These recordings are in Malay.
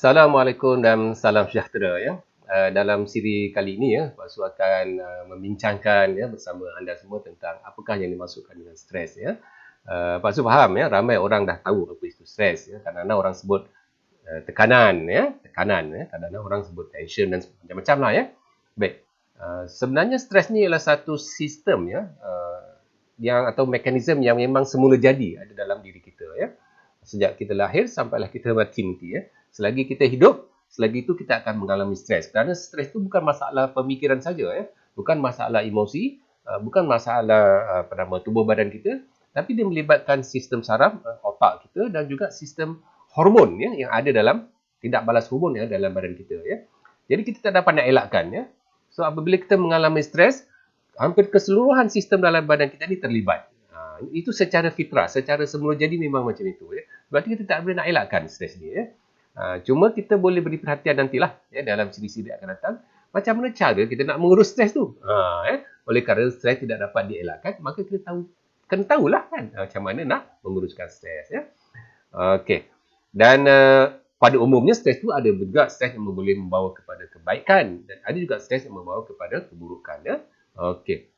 Assalamualaikum dan salam sejahtera ya. Dalam siri kali ini ya, Pak Su akan membincangkan ya bersama anda semua tentang apakah yang dimaksudkan dengan stres ya. Pak Su faham ya, ramai orang dah tahu apa itu stres ya. Kadang-kadang orang sebut tekanan ya, Kadang-kadang orang sebut tension dan macam-macam lah ya. Baik. Sebenarnya stres ni adalah satu sistem ya, yang atau mekanisme yang memang semula jadi ada dalam diri kita ya. Sejak kita lahir sampailah kita mati nanti ya. Selagi kita hidup, selagi itu kita akan mengalami stres. Kerana stres itu bukan masalah pemikiran saja ya. Bukan masalah emosi, bukan masalah tubuh badan kita, tapi dia melibatkan sistem saraf, otak kita dan juga sistem hormon ya yang ada dalam tindak balas hormon ya dalam badan kita ya. Jadi kita tak dapat nak elakkan ya. So apabila kita mengalami stres, hampir keseluruhan sistem dalam badan kita ni terlibat. Itu secara fitrah, secara semula jadi memang macam itu ya. Berarti kita tak boleh nak elakkan stres ni ya. Cuma kita boleh beri perhatian nantilah ya, dalam siri-siri akan datang macam mana cara kita nak mengurus stres tu. Oleh kerana stres tidak dapat dielakkan, maka kita kena tahulah kan macam mana nak menguruskan stres ya. Okey. Dan pada umumnya stres tu ada juga stres yang boleh membawa kepada kebaikan dan ada juga stres yang membawa kepada keburukan ya. Okey.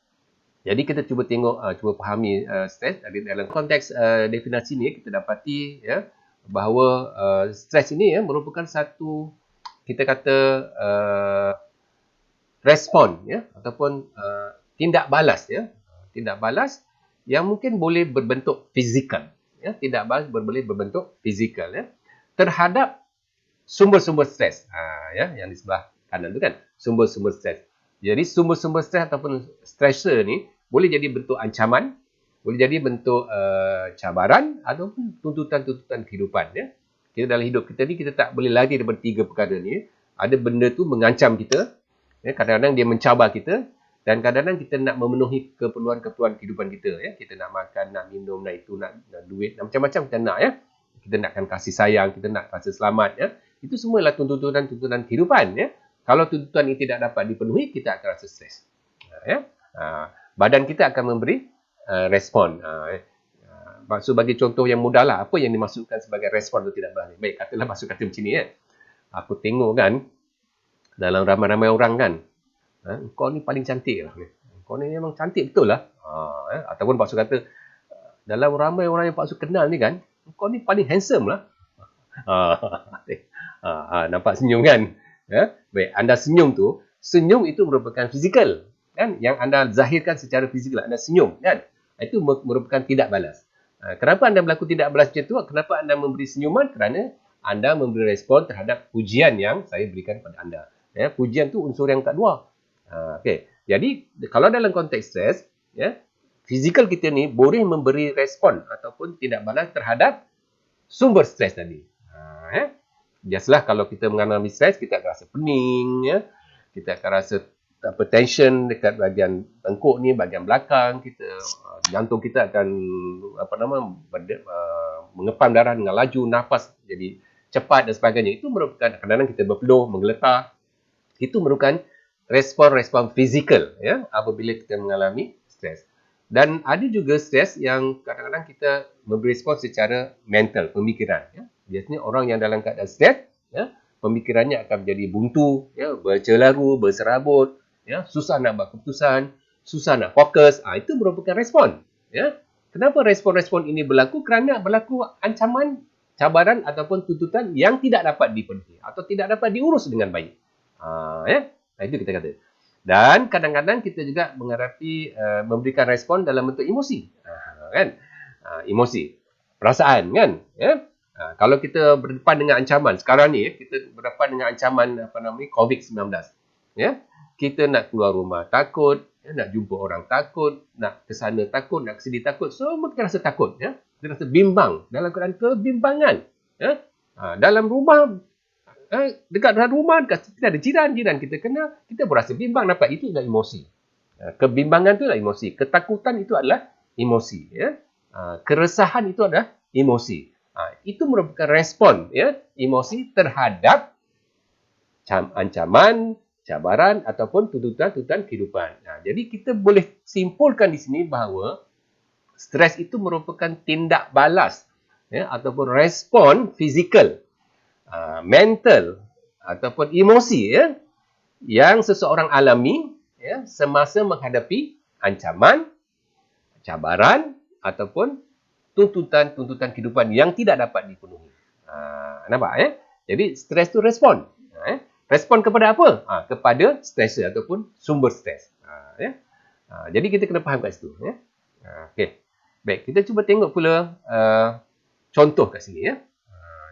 Jadi kita cuba tengok, cuba fahami stres dalam konteks definisi ni kita dapati ya bahawa stres ini ya merupakan satu kita kata respon ya ataupun tindak balas yang mungkin boleh berbentuk fizikal ya, tindak balas boleh berbentuk fizikal ya terhadap sumber-sumber stres ya yang di sebelah kanan tu kan, sumber-sumber stres. Jadi sumber-sumber stres ataupun stressor ni boleh jadi bentuk ancaman, boleh jadi bentuk cabaran ataupun tuntutan-tuntutan kehidupan ya. Kita dalam hidup kita ni kita tak boleh lari daripada tiga perkara ni. Ada benda tu mengancam kita, ya, kadang-kadang dia mencabar kita dan kadang-kadang kita nak memenuhi keperluan-keperluan kehidupan kita ya. Kita nak makan, nak minum, nak itu, nak duit, nak macam-macam kita nak ya. Kita nakkan kasih sayang, kita nak rasa selamat ya. Itu semua adalah tuntutan-tuntutan kehidupan ya. Kalau tuntutan ini tidak dapat dipenuhi, kita akan rasa stres. Ya. Badan kita akan memberi respon. Maksud bagi contoh yang mudah lah, apa yang dimaksudkan sebagai respon atau tidak baik. Baik, katalah maksud kata macam ni ya. Aku tengok kan, dalam ramai-ramai orang kan, kau ni paling cantik lah. Kau ni memang cantik betul lah. Ataupun maksud kata, dalam ramai orang yang Pak Su kenal ni kan, kau ni paling handsome lah. Nampak senyum kan? Baik, anda senyum tu, senyum itu merupakan fizikal. Kan? Yang anda zahirkan secara fizikal, anda senyum kan? Itu merupakan tidak balas. Kenapa anda berlaku tidak balas macam tu? Kenapa anda memberi senyuman? Kerana anda memberi respon terhadap pujian yang saya berikan kepada anda. Ya, pujian tu unsur yang kedua. Okay. Jadi, kalau dalam konteks stres, ya, fizikal kita ni boleh memberi respon ataupun tidak balas terhadap sumber stres tadi. Biasalah kalau kita mengalami stres, kita akan rasa pening, ya. Kita akan rasa tension dekat bahagian tengkuk ni, bahagian belakang kita, jantung kita akan mengepam darah dengan laju, nafas jadi cepat dan sebagainya. Itu merupakan kadang-kadang kita berpeluh, menggeletar. Itu merupakan respon-respon fizikal ya apabila kita mengalami stres. Dan ada juga stres yang kadang-kadang kita memberi respon secara mental, pemikiran ya. Biasanya orang yang dalam keadaan stres ya, pemikirannya akan menjadi buntu ya, bercelaru, berserabut ya, susah nak buat keputusan, susah nak fokus. Itu merupakan respon ya. Kenapa respon-respon ini berlaku? Kerana berlaku ancaman, cabaran ataupun tuntutan yang tidak dapat dipenuhi atau tidak dapat diurus dengan baik. Ya. Itu kita kata. Dan kadang-kadang kita juga menghadapi memberikan respon dalam bentuk emosi. Kan? Emosi, perasaan kan? Ya. Kalau kita berdepan dengan ancaman sekarang ni, kita berdepan dengan ancaman COVID-19. Ya. Kita nak keluar rumah takut, ya, nak jumpa orang takut, nak ke sana takut, nak ke sini takut, semua kita rasa takut ya. Kita rasa bimbang, dalam keadaan kebimbangan ya. Dalam rumah, dekat dalam rumah kita ada jiran kita kenal, kita berasa bimbang. Nampak? Itu adalah emosi. Kebimbangan itu adalah emosi, ketakutan itu adalah emosi ya. Keresahan itu adalah emosi. Itu merupakan respon ya, emosi terhadap ancaman, cabaran ataupun tuntutan-tuntutan kehidupan. Jadi kita boleh simpulkan di sini bahawa stres itu merupakan tindak balas ya, ataupun respon fizikal mental ataupun emosi ya, yang seseorang alami ya, semasa menghadapi ancaman, cabaran ataupun tuntutan kehidupan yang tidak dapat dipenuhi. Nampak ya? Jadi stres tu respon. Respon kepada apa? Kepada stressor ataupun sumber stres. Ya? Jadi kita kena faham kat situ. Ya? Okey. Baik, kita cuba tengok pula contoh kat sini ya.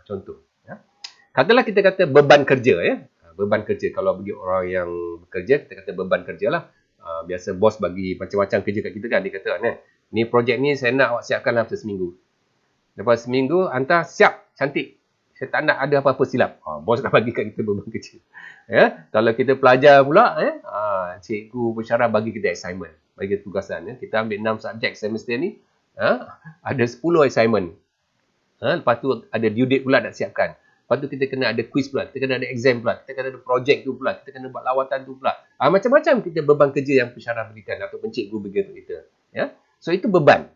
Contoh. Ya? Katalah kita kata beban kerja ya. Beban kerja. Kalau bagi orang yang bekerja, kita kata beban kerja lah. Biasa bos bagi macam-macam kerja kat kita kan. Dia kata, ni projek ni saya nak awak siapkan dalam seminggu. Lepas seminggu, hantar siap, cantik. Saya tak nak ada apa-apa silap. Bos dah bagi kat kita beban kerja. Ya? Kalau kita pelajar pula, cikgu pensyarah bagi kita assignment. Bagi tugasan. Ya? Kita ambil 6 subjek semester ni. Ada 10 assignment. Lepas tu ada due date pula nak siapkan. Lepas tu kita kena ada quiz pula. Kita kena ada exam pula. Kita kena ada projek tu pula. Kita kena buat lawatan tu pula. Macam-macam kita beban kerja yang pensyarah berikan. Ataupun cikgu bagi untuk kita. Ya? So itu beban.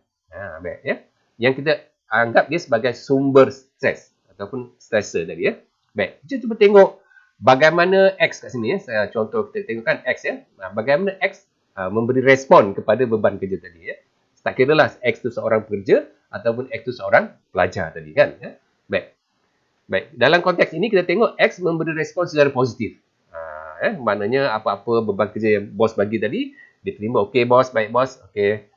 Baik, ya? Yang kita anggap dia sebagai sumber stres. Ataupun stressor tadi. Ya? Baik. Kita cuba tengok bagaimana X kat sini. Ya? Saya contoh kita tengokkan X. Ya? Bagaimana X memberi respon kepada beban kerja tadi. Ya? Tak kira lah X tu seorang pekerja ataupun X tu seorang pelajar tadi kan. Ya? Baik. Dalam konteks ini kita tengok X memberi respon secara positif. Maknanya apa-apa beban kerja yang bos bagi tadi, dia terima. Okey bos, baik bos. Okey,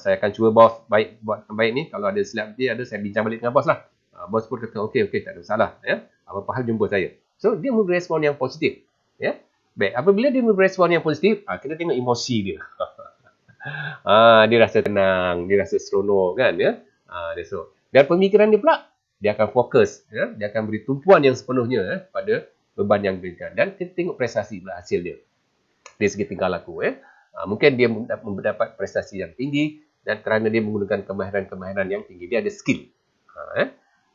saya akan cuba bos buat baik ni. Kalau ada silap dia, saya bincang balik dengan bos lah. Bos pun kata okey, tak ada masalah. Ya? Apa-apa hal jumpa saya. So, dia memberi respon yang positif. Ya? Baik, apabila dia memberi respon yang positif, kita tengok emosi dia. Dia rasa tenang, dia rasa seronok kan. Ya? Dan pemikiran dia pula, dia akan fokus. Ya? Dia akan beri tumpuan yang sepenuhnya pada beban yang diberikan. Dan kita tengok prestasi pula hasil dia. Dari segi tingkah laku. Ya? Mungkin dia mendapat prestasi yang tinggi dan kerana dia menggunakan kemahiran-kemahiran yang tinggi. Dia ada skill.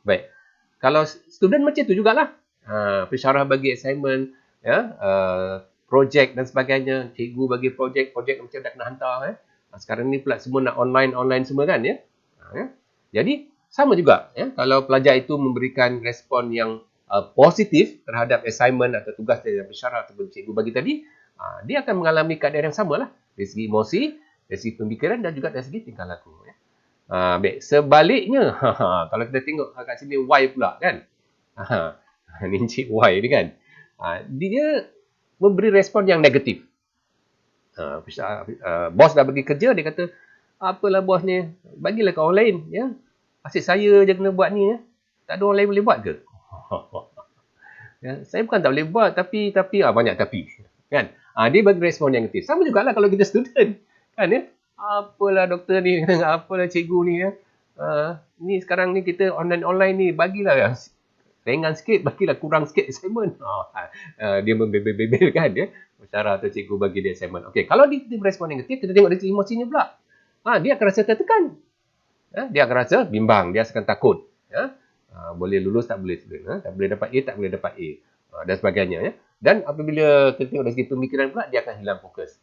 Baik. Kalau student macam tu jugalah. Pensyarah bagi assignment, ya, projek dan sebagainya. Cikgu bagi projek macam dah kena hantar. Sekarang ni pula semua nak online semua kan. Ya? Jadi, sama juga. Ya? Kalau pelajar itu memberikan respon yang positif terhadap assignment atau tugas dari pensyarah ataupun cikgu bagi tadi, dia akan mengalami keadaan yang sama lah. Dari segi emosi, dari segi pemikiran dan juga dari segi tingkah laku. Ya? Baik, sebaliknya, kalau kita tengok kat sini Y pula kan. Ni Encik Y ni kan. Dia memberi respon yang negatif. Bos dah bagi kerja, dia kata, apalah bos ni, bagilah ke orang lain. Ya? Asyik saya je kena buat ni. Ya? Tak ada orang lain boleh buat ke? Ya? Saya bukan tak boleh buat, tapi banyak tapi. Kan? Dia bagi respon yang negatif. Sama jugalah kalau kita student. Kan ya? Apalah doktor ni, apalah cikgu ni. Ya? Ni sekarang ni kita online ni, bagilah ringan sikit, bagilah kurang sikit assignment. Dia membebel-bebel kan. Ya? Pensyarah atau cikgu bagi dia assignment. Okey, kalau dia respon negatif, kita tengok dari emosinya pula. Dia akan rasa tertekan. Dia akan rasa bimbang, dia akan takut. Boleh lulus, tak boleh. Tak boleh dapat A, tak boleh dapat A. Dan sebagainya. Ya? Dan apabila kita tengok dari segi pemikiran pula, dia akan hilang fokus.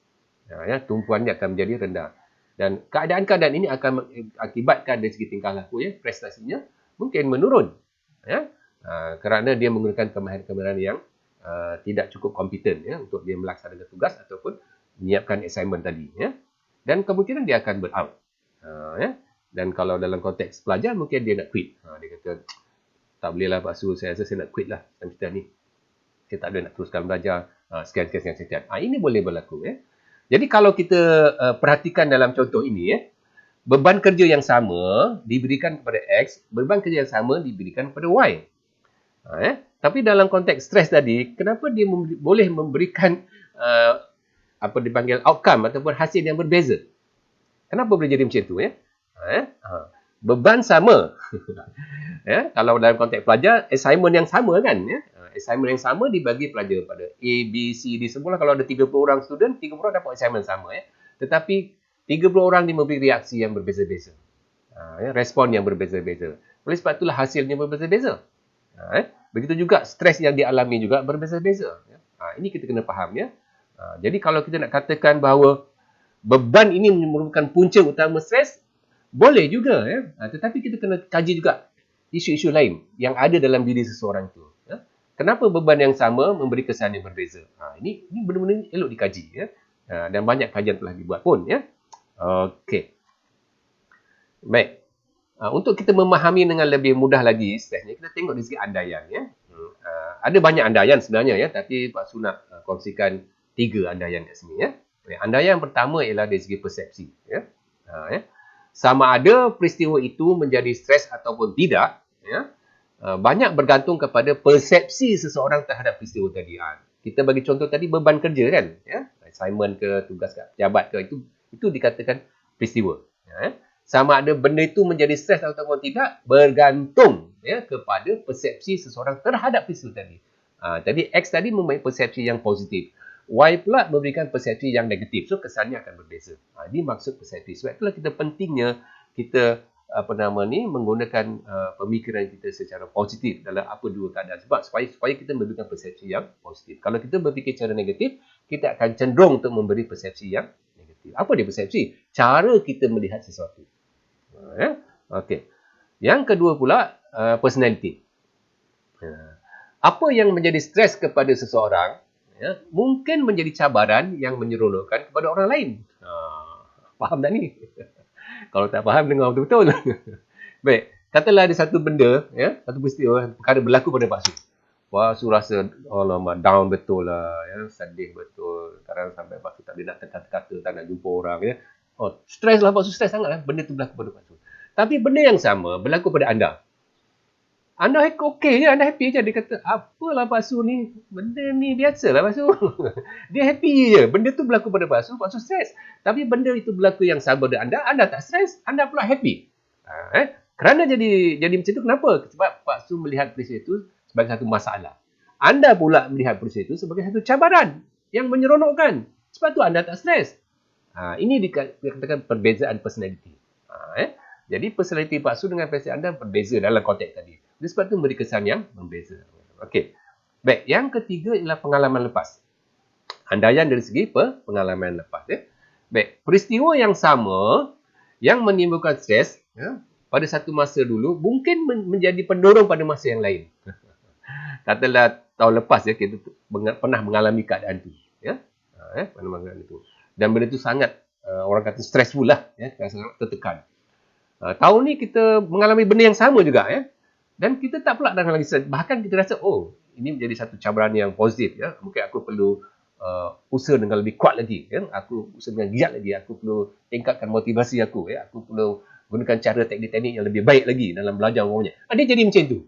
Tumpuan dia akan menjadi rendah. Dan keadaan-keadaan ini akan mengakibatkan dari segi tingkah laku, ya, prestasinya mungkin menurun. Ya? Kerana dia menggunakan kemahiran-kemahiran yang tidak cukup kompeten, ya, untuk dia melaksanakan tugas ataupun menyiapkan assignment tadi. Ya? Dan kemungkinan dia akan burn out. Ya? Dan kalau dalam konteks pelajar, mungkin dia nak quit. Dia kata, tak boleh lah Pak Su, saya rasa saya nak quit lah semester ni. Saya tak boleh nak teruskan belajar. Sekian. Ini boleh berlaku. Ya? Jadi kalau kita perhatikan dalam contoh ini, ya, beban kerja yang sama diberikan kepada X, beban kerja yang sama diberikan kepada Y. Tapi dalam konteks stres tadi, kenapa dia boleh memberikan apa dipanggil outcome ataupun hasil yang berbeza? Kenapa boleh jadi macam tu? Ya? Beban sama. Ya? Kalau dalam konteks pelajar, assignment yang sama kan? Ya? Assignment yang sama dibagi pelajar pada A, B, C, D semua. Kalau ada 30 orang student, 30 orang dapat assignment sama. Ya? Tetapi 30 orang ni memberi reaksi yang berbeza-beza. Respon yang berbeza-beza. Oleh sebab itulah hasilnya berbeza-beza. Begitu juga stres yang dialami juga berbeza-beza. Ini kita kena faham. Ya? Jadi kalau kita nak katakan bahawa beban ini merupakan punca utama stres, boleh juga. Ya? Tetapi kita kena kaji juga isu-isu lain yang ada dalam diri seseorang itu. Kenapa beban yang sama memberi kesan yang berbeza? Ini benar-benar elok dikaji ya. Dan banyak kajian telah dibuat pun ya. Okey. Baik. Untuk kita memahami dengan lebih mudah lagi stresnya, kita tengok dari segi andaian ya. Ada banyak andaian sebenarnya ya, tapi Pak Su nak kongsikan 3 andaian kat sini ya. Andaian pertama ialah dari segi persepsi ya. Ya. Sama ada peristiwa itu menjadi stres ataupun tidak ya. Banyak bergantung kepada persepsi seseorang terhadap peristiwa tadi. Kita bagi contoh tadi beban kerja kan ya. Assignment ke tugas kat pejabat ke itu dikatakan peristiwa ya. Sama ada benda itu menjadi stres ataupun tidak bergantung ya kepada persepsi seseorang terhadap peristiwa tadi. Tadi X tadi mempunyai persepsi yang positif. Y pula memberikan persepsi yang negatif. So kesannya akan berbeza. Ini maksud persepsi. Sebab itulah kita pentingnya kita menggunakan pemikiran kita secara positif dalam apa dua keadaan. Sebab supaya kita memberikan persepsi yang positif. Kalau kita berfikir secara negatif, kita akan cenderung untuk memberi persepsi yang negatif. Apa dia persepsi? Cara kita melihat sesuatu. Ya? Okey. Yang kedua pula, personality. Apa yang menjadi stres kepada seseorang, ya, mungkin menjadi cabaran yang menyeronokkan kepada orang lain. Faham tak ni? Kalau tak faham, dengar betul-betul. Baik, katalah ada satu benda, ya, satu peristiwa, perkara berlaku pada Pak Su. Pak Su rasa, alamak, down betul lah, ya, sedih betul. Kadang sampai Pak Su tak boleh nak kata-kata, tak nak jumpa orang, ya. Stres lah Pak Su, stres sangat lah benda tu berlaku pada Pak Su. Tapi benda yang sama berlaku pada anda. Anda okey je, anda happy je. Dia kata, apalah Pak Su ni, benda ni biasalah Pak Su. Dia happy je. Benda tu berlaku pada Pak Su stres. Tapi benda itu berlaku yang sama dengan anda tak stres, anda pula happy. Kerana jadi macam tu, kenapa? Sebab Pak Su melihat peristiwa itu sebagai satu masalah. Anda pula melihat peristiwa itu sebagai satu cabaran yang menyeronokkan. Sebab tu anda tak stres. Ini dikatakan perbezaan personality. Jadi personality Pak Su dengan personality anda berbeza dalam konteks tadi. Jadi sebab tu memberi kesan yang berbeza. Okey. Baik, yang ketiga ialah pengalaman lepas. Andaian dari segi pengalaman lepas. Baik, peristiwa yang sama yang menimbulkan stres ya, pada satu masa dulu mungkin menjadi pendorong pada masa yang lain. Katalah tahun lepas ya, kita pernah mengalami keadaan itu. Ya? Pernah mengalami itu. Dan benda itu sangat, orang kata stressful lah. Ya? Sangat tertekan. Tahun ni kita mengalami benda yang sama juga ya. Dan kita tak pula dengan lagi stres. Bahkan kita rasa, ini menjadi satu cabaran yang positif ya. Mungkin aku perlu usaha dengan lebih kuat lagi ya. Aku usaha dengan giat lagi. Aku perlu tingkatkan motivasi aku ya. Aku perlu gunakan cara teknik-teknik yang lebih baik lagi dalam belajar umumnya. Dia jadi macam tu.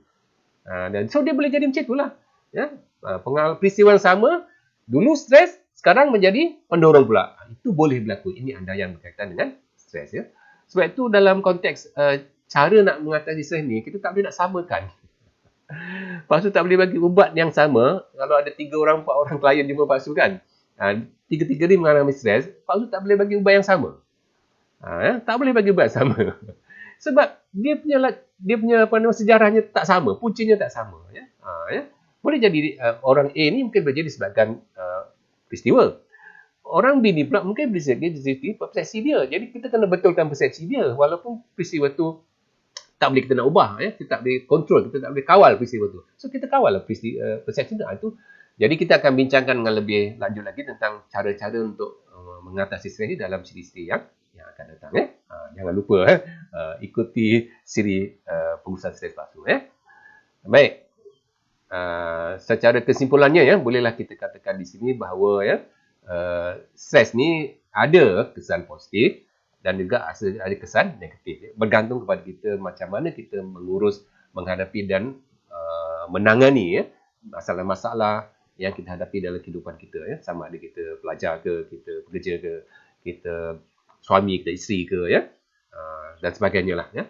Dan so dia boleh jadi macam itulah ya. Peristiwa yang sama dulu stres, sekarang menjadi pendorong pula. Itu boleh berlaku. Ini andaian berkaitan dengan stres ya. Sebab itu dalam konteks cara nak mengatasi stres ni, kita tak boleh nak samakan. Pak Su tak boleh bagi ubat yang sama. Kalau ada 3 orang, 4 orang klien jumpa Pak Su kan, 3-3 ni mengalami stres, Pak Su tak boleh bagi ubat yang sama. Tak boleh bagi ubat yang sama. Sebab dia punya sejarahnya tak sama, puncanya tak sama. Ya. Boleh jadi orang A ni mungkin boleh jadi sebabkan peristiwa. Orang B ni pula mungkin bisa jadi persepsi dia. Jadi kita kena betulkan persepsi dia. Walaupun peristiwa tu tak boleh kita nak ubah. Ya. Kita tak boleh kontrol. Kita tak boleh kawal peristiwa tu. So kita kawal lah persepsi tu. Jadi kita akan bincangkan dengan lebih lanjut lagi tentang cara-cara untuk mengatasi stres ni dalam siri-siri yang akan datang. Ya. Jangan lupa ikuti siri pengurusan stres Pak Su. Ya. Baik. Secara kesimpulannya ya, bolehlah kita katakan di sini bahawa ya, stres ni ada kesan positif dan juga ada kesan negatif. Bergantung kepada kita macam mana kita mengurus, menghadapi dan menangani ya, masalah-masalah yang kita hadapi dalam kehidupan kita. Ya. Sama ada kita pelajar ke, kita pekerja ke, kita suami ke, isteri ke ya, dan sebagainya lah. Ya.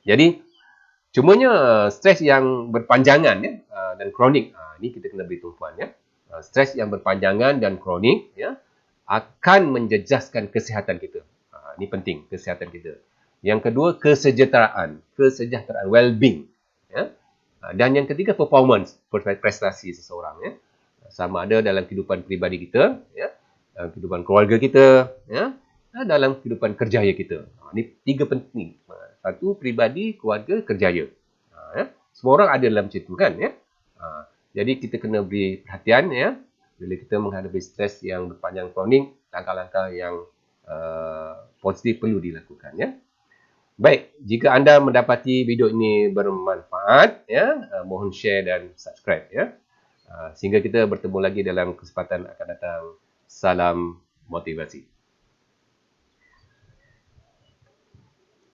Jadi, cumanya stres yang berpanjangan ya, dan kronik, ini kita kena beri tumpuan ya. Stres yang berpanjangan dan kronik ya, akan menjejaskan kesihatan kita. Ini penting, kesihatan kita. Yang kedua, kesejahteraan, well-being. Ya. Dan yang ketiga, performance, prestasi seseorang. Ya. Sama ada dalam kehidupan peribadi kita, ya, dalam kehidupan keluarga kita, ya, dalam kehidupan kerjaya kita. Ini 3 penting. Satu, peribadi, keluarga, kerjaya. Ya. Semua orang ada dalam macam itu kan. Ya. Jadi kita kena beri perhatian ya bila kita menghadapi stres yang berpanjang kronik, langkah-langkah yang positif perlu dilakukan ya. Baik, jika anda mendapati video ini bermanfaat ya, mohon share dan subscribe ya. Sehingga kita bertemu lagi dalam kesempatan akan datang. Salam motivasi.